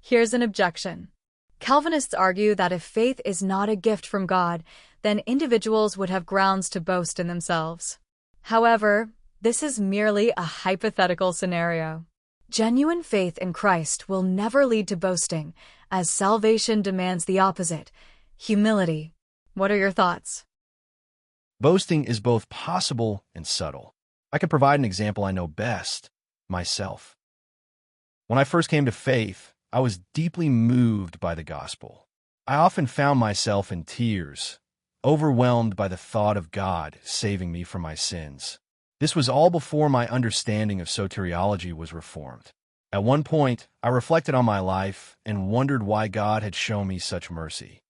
Here's an objection. Calvinists argue that if faith is not a gift from God, then individuals would have grounds to boast in themselves. However, this is merely a hypothetical scenario. Genuine faith in Christ will never lead to boasting, as salvation demands the opposite, humility. What are your thoughts? Boasting is both possible and subtle. I can provide an example I know best, myself. When I first came to faith, I was deeply moved by the gospel. I often found myself in tears, overwhelmed by the thought of God saving me from my sins. This was all before my understanding of soteriology was reformed. At one point, I reflected on my life and wondered why God had shown me such mercy.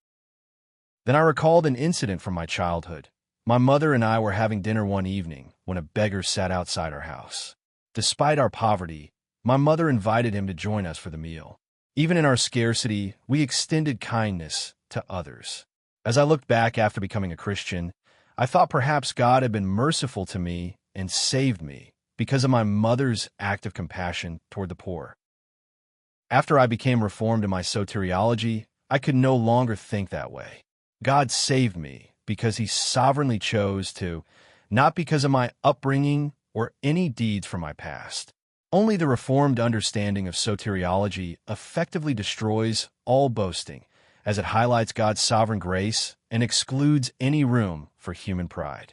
Then I recalled an incident from my childhood. My mother and I were having dinner one evening when a beggar sat outside our house. Despite our poverty, my mother invited him to join us for the meal. Even in our scarcity, we extended kindness to others. As I looked back after becoming a Christian, I thought perhaps God had been merciful to me and saved me because of my mother's act of compassion toward the poor. After I became reformed in my soteriology, I could no longer think that way. God saved me because he sovereignly chose to, not because of my upbringing or any deeds from my past. Only the reformed understanding of soteriology effectively destroys all boasting, as it highlights God's sovereign grace and excludes any room for human pride.